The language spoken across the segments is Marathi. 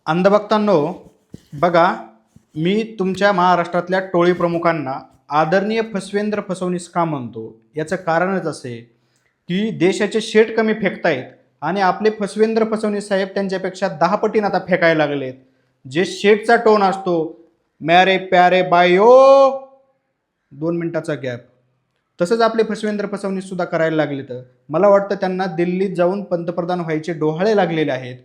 अंधभक्तांनो, बघा, मी तुमच्या महाराष्ट्रातल्या टोळी प्रमुखांना आदरणीय फसवेंद्र फसवणीस का म्हणतो याचं कारणच असे की देशाचे शेट कमी फेकतायत आणि आपले फसवेंद्र फसवणीस साहेब त्यांच्यापेक्षा 10 पटीने आता फेकायला लागलेत. जे शेटचा टोन असतो, म्यारे प्यारे बायो, 2 मिनिटाचा गॅप, तसंच आपले फसवेंद्र फसवणीस सुद्धा करायला लागले. तर मला वाटतं त्यांना दिल्लीत जाऊन पंतप्रधान व्हायचे डोहाळे लागलेले आहेत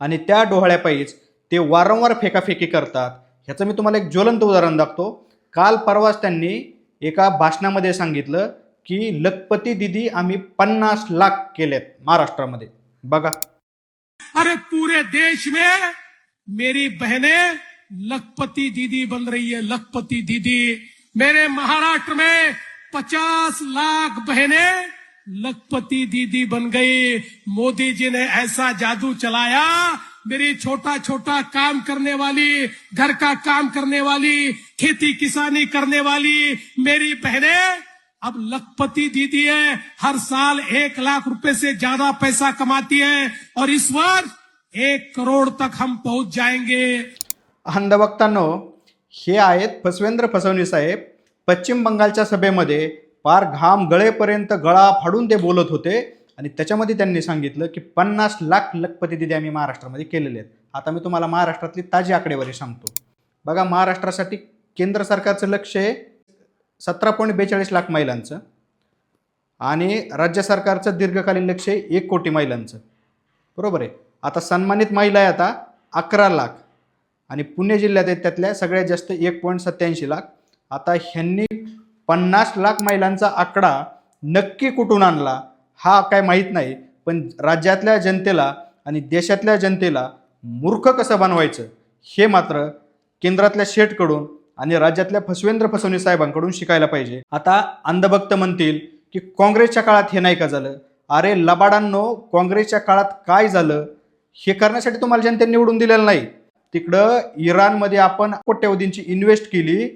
आणि त्या डोहाळ्यापायीच ते वारंवार फेकाफेकी करतात. ह्याचं मी तुम्हाला एक ज्वलंत उदाहरण दाखवतो. काल परवाच त्यांनी एका भाषणामध्ये सांगितलं की लखपती दीदी आम्ही 50 लाख केलेत महाराष्ट्रामध्ये. बघा, अरे पूरे देश में मेरी बहनें लखपति दीदी बन रही है, लखपति दीदी। मेरे महाराष्ट्र में 50 लाख बहनें लखपति दीदी बन गई। मोदी जी ने ऐसा जादू चलाया, मेरी छोटा छोटा काम करने वाली, घर का काम करने वाली, खेती किसानी करने वाली मेरी बहनें अब लखपति दीदी है। हर साल 1 लाख रुपए से ज्यादा पैसा कमाती है और इस वर्ष 1 करोड़ तक हम पहुंच जाएंगे। अंधभक्तांनो, हे आहेत फसवेंद्र फसवणीस साहेब. पश्चिम बंगालच्या सभेमध्ये पार घाम गळेपर्यंत गळा फाडून ते बोलत होते आणि त्याच्यामध्ये त्यांनी सांगितलं की 50 लाख लखपती दीदी आम्ही महाराष्ट्रामध्ये केलेले आहेत. आता मी तुम्हाला महाराष्ट्रातली ताजी आकडेवारी सांगतो. बघा, महाराष्ट्रासाठी केंद्र सरकारचं लक्ष आहे 17.42 लाख महिलांचं आणि राज्य सरकारचं दीर्घकालीन लक्ष आहे 1 कोटी महिलांचं. बरोबर आहे. आता सन्मानित महिला आहे आता 11 लाख आणि पुणे जिल्ह्यात आहेत त्यातल्या सगळ्यात जास्त 1.87 लाख. आता ह्यांनी 50 लाख महिलांचा आकडा नक्की कुठून आणला हा काय माहीत नाही, पण राज्यातल्या जनतेला आणि देशातल्या जनतेला मूर्ख कसं बनवायचं हे मात्र केंद्रातल्या शेटकडून आणि राज्यातल्या फसवेंद्र फसवणीस साहेबांकडून शिकायला पाहिजे. आता अंधभक्त म्हणतील की काँग्रेसच्या काळात हे नाही का झालं. अरे लबाडांनो, काँग्रेसच्या काळात काय झालं हे करण्यासाठी तुम्हाला जनतेने निवडून दिलेलं नाही. तिकडं इराणमध्ये आपण कोट्यवधींची इन्व्हेस्ट केली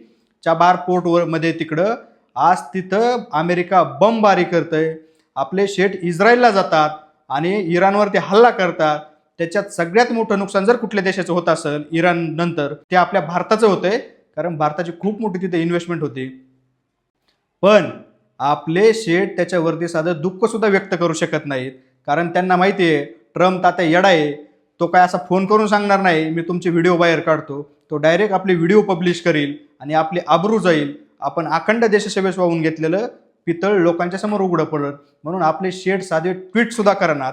चाबार पोर्टवर मध्ये. तिकडं आज तिथं अमेरिका बमबारी करतंय. आपले शेट इस्रायलला जातात आणि इराणवरती हल्ला करतात. त्याच्यात सगळ्यात मोठं नुकसान जर कुठल्या देशाचं होत असेल इराण नंतर, ते आपल्या भारताचं होतंय, कारण भारताची खूप मोठी तिथे इन्व्हेस्टमेंट होती. पण आपले शेट त्याच्यावरती साधं दुःख सुद्धा व्यक्त करू शकत नाहीत, कारण त्यांना माहिती आहे ट्रम्प तात्या येडा आहे. तो काय असा फोन करून सांगणार नाही मी तुमचे व्हिडिओ बाहेर काढतो. तो डायरेक्ट आपले व्हिडिओ पब्लिश करील आणि आपली आबरू जाईल. आपण अखंड देशसेवेस वाहून घेतलेलं पितळ लोकांच्या समोर उघडं पडत, म्हणून आपले शेट साधे ट्विट सुद्धा करणार.